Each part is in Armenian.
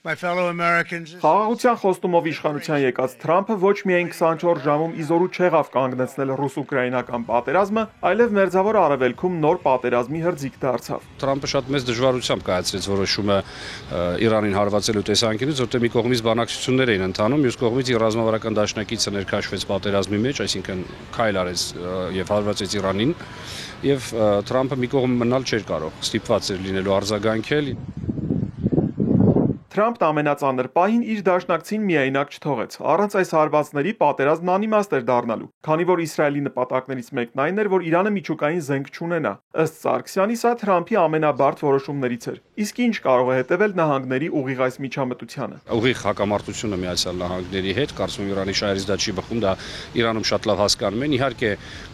Խաղաղության խոստումով իշխանության եկած Թրամփը ոչ միայն 24 ժամում իզորու չեղավ կանգնեցնել ռուս-ուկրաինական պատերազմը, այլև Մերձավոր Արևելքում նոր պատերազմի հրձիգ դարձավ։ Թրամփը շատ մեծ դժվարությամբ կայացրեց որոշումը Իրանին հարվածելու տեսանկյունից, որտեղ մի կողմից բանակցություններ էին ընթանում, մյուս կողմից ռազմավարական դաշնակիցը ներքաշվեց պատերազմի մեջ, այսինքն քայլ արեց եւ հարվածեց Իրանին, եւ Թրամփը մի կողմ մնալ չէր կարող, ստիպված էր լինելու արձագանքել։ Թրամփն ամենածանր պահին իր դաշնակցին միայնակ չթողեց։ Առանց այս հարվածների պատերազմն անիմաստ էր դառնալու, քանի որ Իսրայելի նպատակներից մեկն այն էր, որ Իրանը միջուկային զենք չունենա։ Ըստ Սարգսյանի, սա Թրամփի ամենաբարդ որոշումներից էր։ Իսկ ինչ կարող է հետևել նահանգների ուղիղ այս միջամտությանը։ Ուղիղ հակամարտությունը Միացյալ Նահանգների հետ, կարծում եմ Իրանի շահերից դա չի բխում, դա Իրանում շատ լավ հասկանում են։ Իհարկե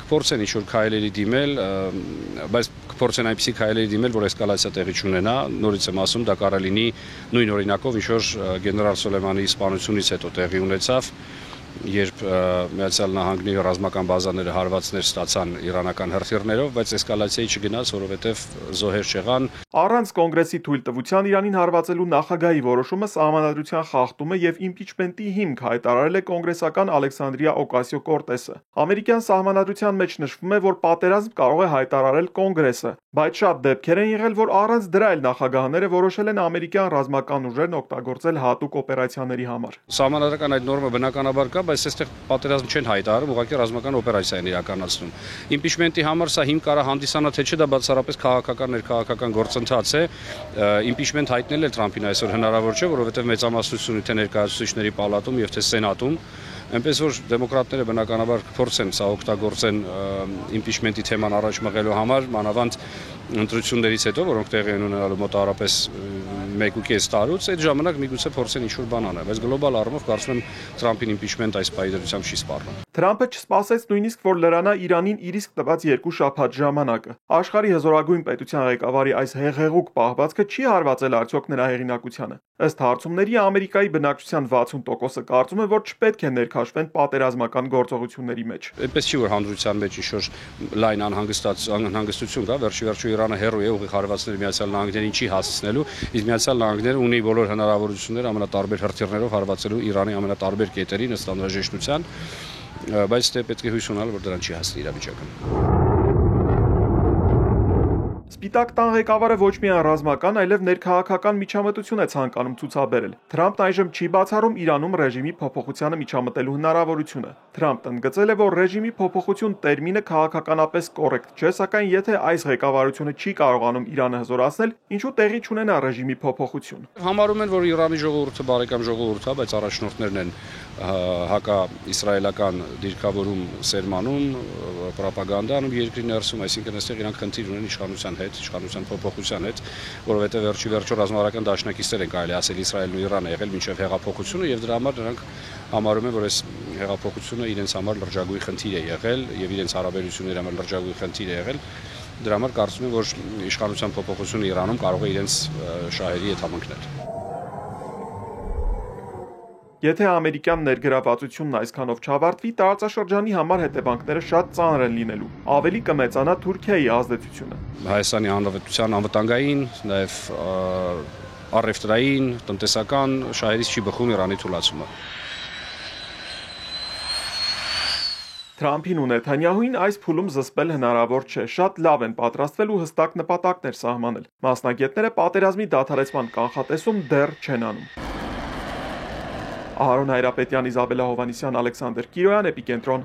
կփորձեն ինչ-որ քայլերի դիմել, բայց կփորձեն այնպիսի քայլերի դիմել, որ էսկալացիա տեղի չունենա։ Նորից եմ ասում, դա կարող լինի նույն օրինակով, ինչ-որ գեներալ Սոլեյմանի սպանությունից հետո տեղի ունեցավ, երբ Միացյալ Նահանգների ռազմական բազաները հարվածներ ստացան իրանական հրթիռներով, բայց էսկալացիայի չգնաց, որովհետև զոհեր չեղան։ Առանց կոնգրեսի թույլտվության Իրանին հարվածելու նախագահի որոշումը սահմանադրության խախտում է եւ իմպիչմենտի հիմք հայտարարել է կոնգրեսական Ալեքսանդրիա Օկասիո-Կորտեսը։ Ամերիկյան սահմանադրության մեջ նշվում է, որ պատերազմ կարող է հայտարարել կոնգրեսը, բայց շատ դեպքեր են եղել, որ առանց դրա էլ նախագահները որոշել են ամերիկյան ռազմական ուժերն օգտագործել հատուկ օպերացիաների համար։ Սահմանադրական այդ նորմը բնականաբար կա, բայց այստեղ պատերազմ չեն հայտարարում, ուղղակի ռազմական օպերացիա են իրականացնում։ Իմպիչմենտի համար սա հիմք կարող հանդիսանա, թե չէ դա բացառապես քաղաքական ներքաղաքական գործընթաց է։ Իմպիչմենտ հայտնել է Թրամփին այսօր հնարավոր չէ, որովհետև մեծամասնություն թե ներկայացուցիչների պալատում եւ թե սենատում, այնպես որ դեմոկրատները բնականաբար կփորձեն սա օգտագործեն իմպիչմենտի թեման առաջ մղելու համար, մանավանդ ընտրություններից հետո, որոնք տեղի են ունենալու մոտավորապես 1.5 տարուց, այդ ժամանակ միգուցե փորձեն ինչ-որ բան անել, բայց գլոբալ առումով կարծում եմ Թրամփին իմպիչմենտ այս պայմանությամբ չի սպառնում։ Թրամփը չսպասեց նույնիսկ, որ լրանա Իրանին իր իսկ տված 2 շաբաթ ժամանակը։ Աշխարհի հզորագույն պետության ղեկավարի այս հեղեղուկ պահվածքը չի հարվածել արդյոք նրա հեղինակությանը։ Ըստ հարցումների Ամերիկայի բնակչության 60%-ը կարծում է, որ չպետք է ներքաշվեն պատերազմական գործողությունների մեջ։ Այնպես չի, որ հանրության մեջ ինչ-որ լայն անհանգստություն կա, վերջի Իրանը հեռու է ուղիղ հարվածներ Միացյալ Նահանգներին չի հասցնելու, իսկ Միացյալ Նահանգները ունի բոլոր հնարավորությունները ամենատարբեր հրթիռներով հարվածելու Իրանի ամենատարբեր կետերին ըստ անհրաժեշտության, բայց դե պետք է հույս ունենալ, որ դրան չի հասնի իրավիճակը։ Սպիտակ տան ղեկավարը ոչ միայն ռազմական, այլև ներքաղաքական միջամտություն է ցանկանում ցուցաբերել։ Թրամփն այժմ չի բացառում Իրանում ռեժիմի փոփոխությանը միջամտելու հնարավորությունը։ Թրամփն ընդգծել է, որ ռեժիմի փոփոխություն տերմինը քաղաքականապես կոռեկտ չէ, սակայն եթե այս ղեկավարությունը չի կարողանում Իրանը հզորացնել, ինչու տեղի չունենա ռեժիմի փոփոխություն։ Համարում են, որ Իրանի ժողովուրդը բարեկամ ժողովուրդ է, բայց առաջնորդներն են հակա-իսրայելական դիրքավորում սերմանում, պրոպագանդա անում երկրի ներսում, այսինքն այստեղ իրանք խնդիր ունեն իշխանության հետ, իշխանության փոփոխության հետ, որովհետև վերջի ռազմավարական դաշնակիցներ են կարելի ասել Իսրայելն ու Իրանը եղել մինչև հեղափոխությունը եւ դրա համար նրանք համարում են, որ այս հեղափոխությունը իրենց համար լրջագույն խնդիր է եղել եւ իրենց հարաբերությունների համար լրջագույն խնդիր է եղել։ Դրա համար կարծում եմ, որ իշխանության փոփոխությունը Իրանում կարող է իրենց շահերի հետ համընկնել։ Եթե ամերիկյան ներգրավվածությունն այսքանով չավարտվի, տարածաշրջանի համար հետևանքները շատ ծանր են լինելու։ Ավելի կմեծանա Թուրքիայի ազդեցությունը։ Հայաստանի Հանրապետության անվտանգային, նաև առևտրային, տնտեսական շահերից չի բխում Իրանի թուլացումը։ Թրամփին ու Նեթանյահուին այս փուլում զսպել հնարավոր չէ, շատ լավ են պատրաստվել ու հստակ նպատակներ սահմանել։ Մասնագետները պատերազմի դադարեցման կանխատեսում դեռ չեն անում։ Ահարոն Հայրապետյան, Իզաբելլա Հովհաննիսյան, Ալեքսանդր Կիրոյան, Էպիկենտրոն,